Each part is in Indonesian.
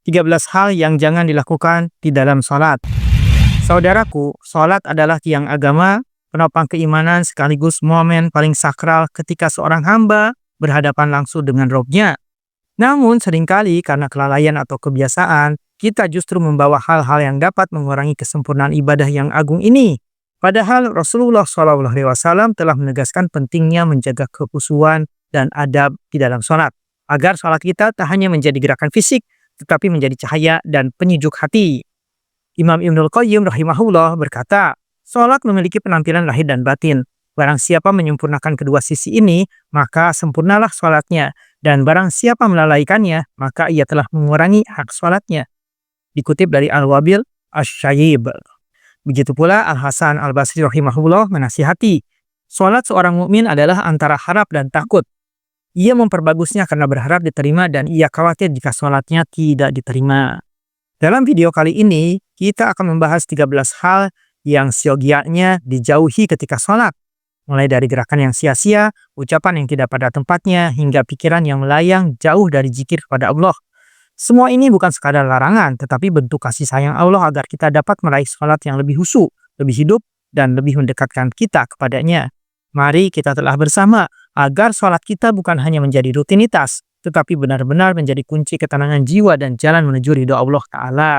13 hal yang jangan dilakukan di dalam sholat. Saudaraku, sholat adalah tiang agama, penopang keimanan sekaligus momen paling sakral ketika seorang hamba berhadapan langsung dengan Robnya. Namun seringkali karena kelalaian atau kebiasaan, kita justru membawa hal-hal yang dapat mengurangi kesempurnaan ibadah yang agung ini. Padahal Rasulullah SAW telah menegaskan pentingnya menjaga kekhusyuan dan adab di dalam sholat, agar sholat kita tak hanya menjadi gerakan fisik, tetapi menjadi cahaya dan penyejuk hati. Imam Ibnul Qayyim rahimahullah berkata, sholat memiliki penampilan lahir dan batin. Barang siapa menyempurnakan kedua sisi ini, maka sempurnalah sholatnya. Dan barang siapa melalaikannya, maka ia telah mengurangi hak sholatnya. Dikutip dari Al-Wabil Asy-Syaib. Begitu pula Al-Hasan Al-Basri rahimahullah menasihati, sholat seorang mukmin adalah antara harap dan takut. Ia memperbagusnya karena berharap diterima dan ia khawatir jika sholatnya tidak diterima. Dalam video kali ini, kita akan membahas 13 hal yang siogianya dijauhi ketika sholat. Mulai dari gerakan yang sia-sia, ucapan yang tidak pada tempatnya, hingga pikiran yang melayang jauh dari zikir kepada Allah. Semua ini bukan sekadar larangan, tetapi bentuk kasih sayang Allah agar kita dapat meraih sholat yang lebih khusyuk, lebih hidup, dan lebih mendekatkan kita kepadanya. Mari kita telah bersama agar sholat kita bukan hanya menjadi rutinitas, tetapi benar-benar menjadi kunci ketenangan jiwa dan jalan menuju ridho Allah Ta'ala.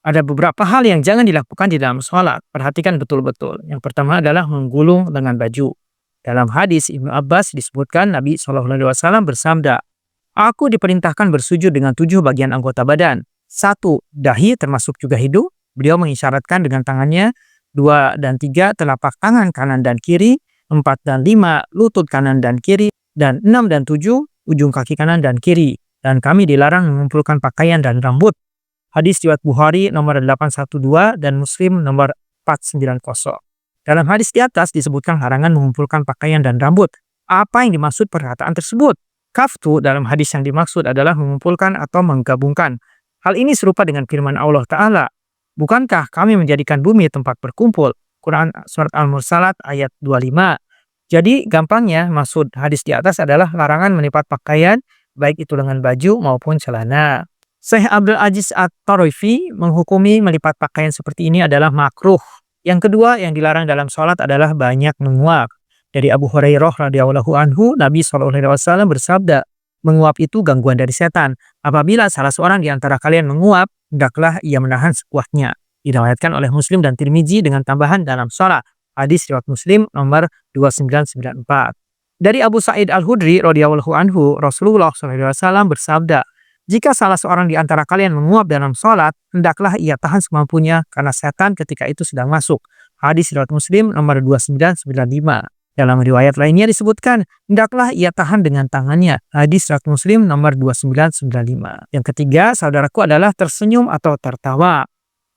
Ada beberapa hal yang jangan dilakukan di dalam sholat. Perhatikan betul-betul. Yang pertama adalah menggulung lengan baju. Dalam hadis Ibnu Abbas disebutkan Nabi SAW bersabda, "Aku diperintahkan bersujud dengan 7 bagian anggota badan. 1. Dahi termasuk juga hidung." Beliau mengisyaratkan dengan tangannya. 2 dan 3 telapak tangan kanan dan kiri. 4 dan 5 lutut kanan dan kiri. Dan 6 dan 7 ujung kaki kanan dan kiri. Dan kami dilarang mengumpulkan pakaian dan rambut. Hadis riwayat Bukhari nomor 812 dan Muslim nomor 490. Dalam hadis di atas disebutkan larangan mengumpulkan pakaian dan rambut. Apa yang dimaksud perkataan tersebut? Kaftu dalam hadis yang dimaksud adalah mengumpulkan atau menggabungkan. Hal ini serupa dengan firman Allah Ta'ala. Bukankah kami menjadikan bumi tempat berkumpul? Quran Surat Al-Mursalat ayat 25. Jadi gampangnya maksud hadis di atas adalah larangan melipat pakaian, baik itu lengan baju maupun celana. Syekh Abdul Aziz At-Tarifi menghukumi melipat pakaian seperti ini adalah makruh. Yang kedua yang dilarang dalam sholat adalah banyak menguap. Dari Abu Hurairah radhiyallahu anhu, Nabi SAW bersabda, menguap itu gangguan dari setan. Apabila salah seorang di antara kalian menguap, hendaklah ia menahan sekuatnya. Diriwayatkan oleh Muslim dan Tirmizi dengan tambahan dalam sholat. Hadis riwayat Muslim nomor 2994. Dari Abu Sa'id Al-Hudri radhiyallahu anhu, Rasulullah SAW bersabda, jika salah seorang di antara kalian menguap dalam sholat, hendaklah ia tahan semampunya karena setan ketika itu sedang masuk. Hadis riwayat Muslim nomor 2995. Dalam riwayat lainnya disebutkan, hendaklah ia tahan dengan tangannya. Hadis riwayat Muslim nomor 2995. Yang ketiga, saudaraku, adalah tersenyum atau tertawa.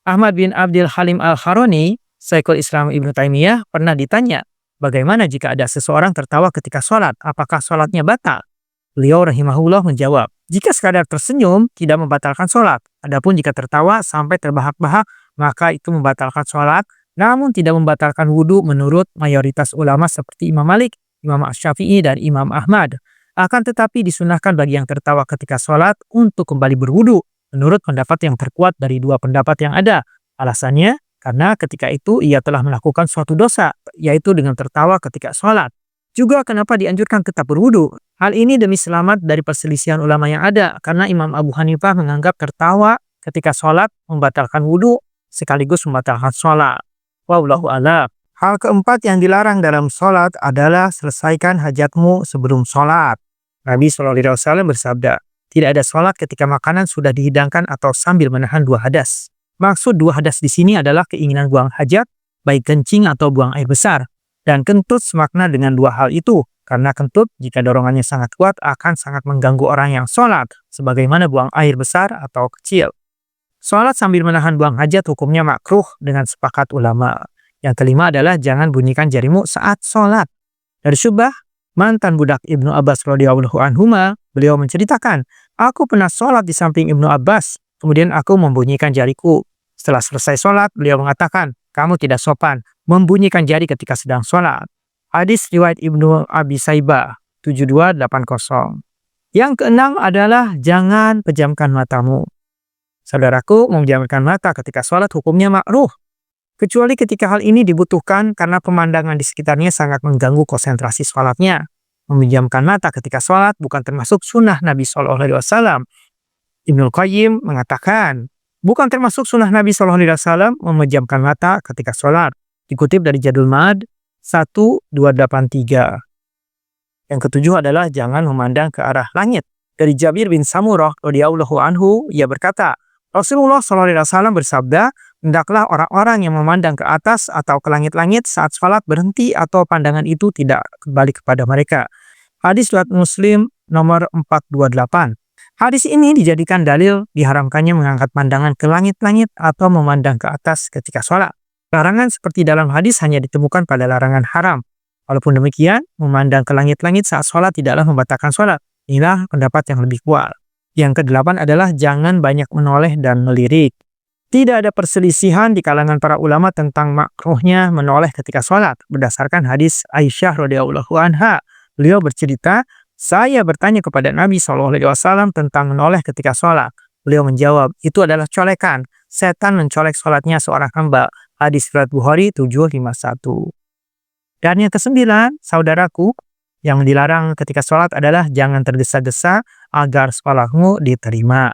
Ahmad bin Abdul Halim Al-Harani, Syekhul Islam Ibnu Taimiyah, pernah ditanya, bagaimana jika ada seseorang tertawa ketika sholat? Apakah sholatnya batal? Beliau rahimahullah menjawab, jika sekadar tersenyum tidak membatalkan sholat. Adapun jika tertawa sampai terbahak-bahak, maka itu membatalkan sholat, namun tidak membatalkan wudhu menurut mayoritas ulama seperti Imam Malik, Imam Asy-Syafi'i, dan Imam Ahmad. Akan tetapi disunahkan bagi yang tertawa ketika sholat untuk kembali berwudhu, menurut pendapat yang terkuat dari 2 pendapat yang ada. Alasannya, karena ketika itu ia telah melakukan suatu dosa, yaitu dengan tertawa ketika sholat. Juga kenapa dianjurkan tetap berwudhu? Hal ini demi selamat dari perselisihan ulama yang ada, karena Imam Abu Hanifah menganggap tertawa ketika sholat membatalkan wudhu sekaligus membatalkan sholat. Wallahu a'lam. Hal keempat yang dilarang dalam sholat adalah selesaikan hajatmu sebelum sholat. Nabi SAW bersabda, tidak ada sholat ketika makanan sudah dihidangkan atau sambil menahan 2 hadas. Maksud 2 hadas di sini adalah keinginan buang hajat, baik kencing atau buang air besar. Dan kentut semakna dengan 2 hal itu, karena kentut jika dorongannya sangat kuat akan sangat mengganggu orang yang sholat, sebagaimana buang air besar atau kecil. Sholat sambil menahan buang hajat hukumnya makruh dengan sepakat ulama. Yang kelima adalah jangan bunyikan jarimu saat sholat. Dari Syubah, mantan budak Ibnu Abbas radhiyallahu anhuma, beliau menceritakan, aku pernah sholat di samping Ibnu Abbas, kemudian aku membunyikan jariku. Setelah selesai sholat, beliau mengatakan, kamu tidak sopan membunyikan jari ketika sedang sholat. Hadis riwayat Ibnu Abi Saibah 7280. Yang keenam adalah jangan pejamkan matamu. Saudaraku, memejamkan mata ketika sholat hukumnya makruh, kecuali ketika hal ini dibutuhkan karena pemandangan di sekitarnya sangat mengganggu konsentrasi sholatnya. Memejamkan mata ketika sholat bukan termasuk sunnah Nabi SAW. Ibnul Qayyim mengatakan, bukan termasuk sunnah Nabi SAW memejamkan mata ketika sholat. Dikutip dari Jadul Ma'ad 1283. Yang ketujuh adalah jangan memandang ke arah langit. Dari Jabir bin Samurah radhiyallahu anhu, ia berkata, Rasulullah SAW bersabda, hendaklah orang-orang yang memandang ke atas atau ke langit-langit saat sholat berhenti atau pandangan itu tidak kembali kepada mereka. Hadis riwayat Muslim nomor 428. Hadis ini dijadikan dalil diharamkannya mengangkat pandangan ke langit-langit atau memandang ke atas ketika sholat. Larangan seperti dalam hadis hanya ditemukan pada larangan haram. Walaupun demikian, memandang ke langit-langit saat sholat tidaklah membatalkan sholat. Inilah pendapat yang lebih kuat. Yang kedelapan adalah jangan banyak menoleh dan melirik. Tidak ada perselisihan di kalangan para ulama tentang makruhnya menoleh ketika sholat. Berdasarkan hadis Aisyah radhiyallahu anha, beliau bercerita, saya bertanya kepada Nabi SAW tentang menoleh ketika sholat. Beliau menjawab, itu adalah colekan. Setan mencolek sholatnya seorang hamba. Hadis riwayat Bukhari 751. Dan yang kesembilan, saudaraku, yang dilarang ketika sholat adalah jangan tergesa-gesa agar sholatmu diterima.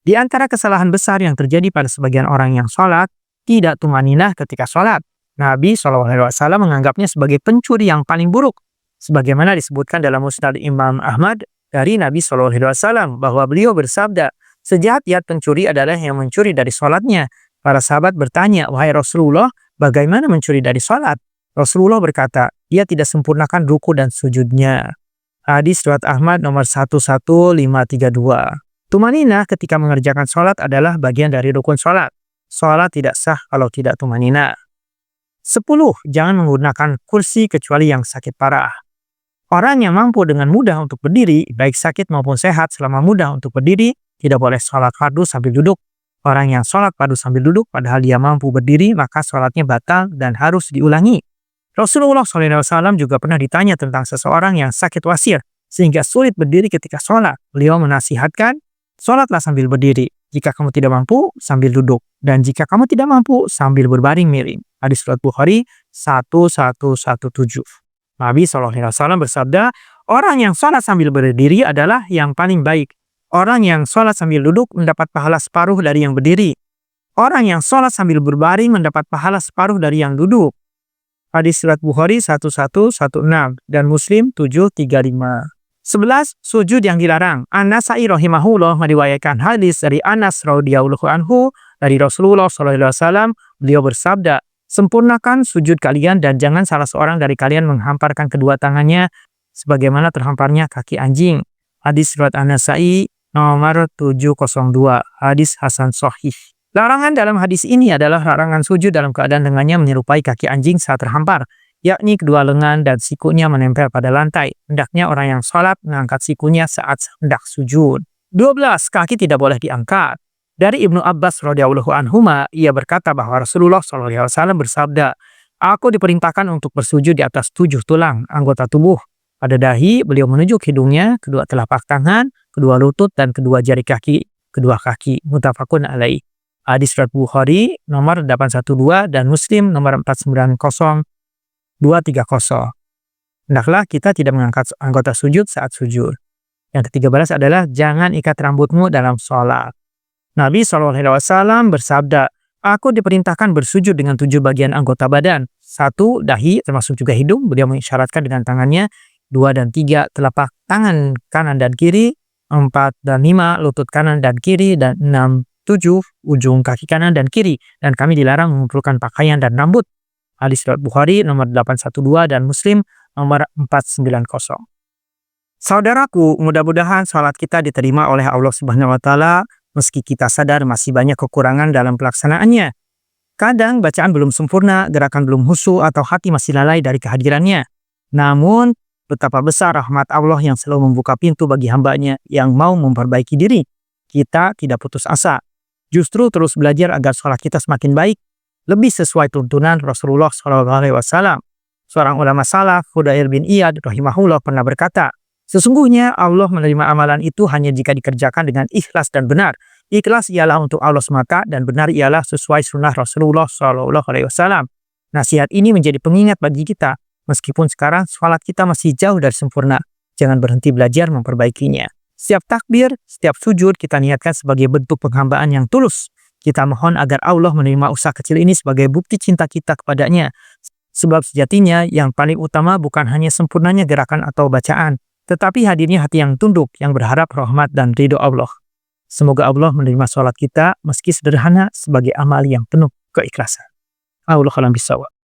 Di antara kesalahan besar yang terjadi pada sebagian orang yang sholat, tidak tumaninah ketika sholat. Nabi SAW menganggapnya sebagai pencuri yang paling buruk. Sebagaimana disebutkan dalam Musnad Imam Ahmad dari Nabi SAW bahwa beliau bersabda, sejahat-jahat pencuri adalah yang mencuri dari sholatnya. Para sahabat bertanya, wahai Rasulullah, bagaimana mencuri dari sholat? Rasulullah berkata, dia tidak sempurnakan ruku dan sujudnya. Hadis riwayat Ahmad nomor 11532. Tumaninah ketika mengerjakan sholat adalah bagian dari rukun sholat. Sholat tidak sah kalau tidak tumaninah. 10. Jangan menggunakan kursi kecuali yang sakit parah. Orang yang mampu dengan mudah untuk berdiri, baik sakit maupun sehat selama mudah untuk berdiri, tidak boleh sholat fardu sambil duduk. Orang yang sholat fardu sambil duduk padahal dia mampu berdiri, maka sholatnya batal dan harus diulangi. Rasulullah SAW juga pernah ditanya tentang seseorang yang sakit wasir, sehingga sulit berdiri ketika sholat. Beliau menasihatkan, sholatlah sambil berdiri. Jika kamu tidak mampu, sambil duduk. Dan jika kamu tidak mampu, sambil berbaring miring. Hadis riwayat Bukhari 1117. Nabi SAW bersabda, orang yang sholat sambil berdiri adalah yang paling baik. Orang yang sholat sambil duduk mendapat pahala separuh dari yang berdiri. Orang yang sholat sambil berbaring mendapat pahala separuh dari yang duduk. Hadis riwayat Bukhari 1116 dan Muslim 735. 11. Sujud yang dilarang. An-Nasai rahimahullah meriwayatkan hadis dari Anas radhiyallahu anhu dari Rasulullah SAW. Beliau bersabda, sempurnakan sujud kalian dan jangan salah seorang dari kalian menghamparkan kedua tangannya sebagaimana terhamparnya kaki anjing. Hadis riwayat An-Nasai nomor 702. Hadis hasan sahih. Larangan dalam hadis ini adalah larangan sujud dalam keadaan lengannya menyerupai kaki anjing saat terhampar, yakni kedua lengan dan sikunya menempel pada lantai. Hendaknya orang yang sholat mengangkat sikunya saat hendak sujud. 12. Kaki tidak boleh diangkat. Dari Ibnu Abbas radhiyallahu anhuma, ia berkata bahwa Rasulullah SAW bersabda, aku diperintahkan untuk bersujud di atas 7 tulang anggota tubuh. Pada dahi, beliau menunjuk hidungnya, kedua telapak tangan, kedua lutut, dan kedua jari kaki, kedua kaki. Muttafaqun alaih. Hadis riwayat Bukhari nomor 812 dan Muslim nomor 490-230. Hendaklah kita tidak mengangkat anggota sujud saat sujud. Yang ke-13 adalah jangan ikat rambutmu dalam sholat. Nabi SAW bersabda, aku diperintahkan bersujud dengan 7 bagian anggota badan. 1. Dahi termasuk juga hidung, beliau mengisyaratkan dengan tangannya. 2 dan 3 telapak tangan kanan dan kiri. 4 dan 5 lutut kanan dan kiri. Dan 6, 7 ujung kaki kanan dan kiri, dan kami dilarang mengumpulkan pakaian dan rambut. Hadis riwayat Bukhari nomor 812 dan Muslim nomor 490. Saudaraku, mudah-mudahan salat kita diterima oleh Allah Subhanahu wa taala meski kita sadar masih banyak kekurangan dalam pelaksanaannya. Kadang bacaan belum sempurna, gerakan belum khusyuk atau hati masih lalai dari kehadirannya. Namun, betapa besar rahmat Allah yang selalu membuka pintu bagi hambanya yang mau memperbaiki diri. Kita tidak putus asa. Justru terus belajar agar sholat kita semakin baik, lebih sesuai tuntunan Rasulullah SAW. Seorang ulama salaf, Fudail bin Iyad rahimahullah pernah berkata, sesungguhnya Allah menerima amalan itu hanya jika dikerjakan dengan ikhlas dan benar. Ikhlas ialah untuk Allah semata dan benar ialah sesuai sunnah Rasulullah SAW. Nasihat ini menjadi pengingat bagi kita, meskipun sekarang sholat kita masih jauh dari sempurna. Jangan berhenti belajar memperbaikinya. Setiap takbir, setiap sujud kita niatkan sebagai bentuk penghambaan yang tulus. Kita mohon agar Allah menerima usaha kecil ini sebagai bukti cinta kita kepadanya. Sebab sejatinya yang paling utama bukan hanya sempurnanya gerakan atau bacaan, tetapi hadirnya hati yang tunduk, yang berharap rahmat dan ridho Allah. Semoga Allah menerima sholat kita meski sederhana sebagai amal yang penuh keikhlasan. Allah alam bisawab.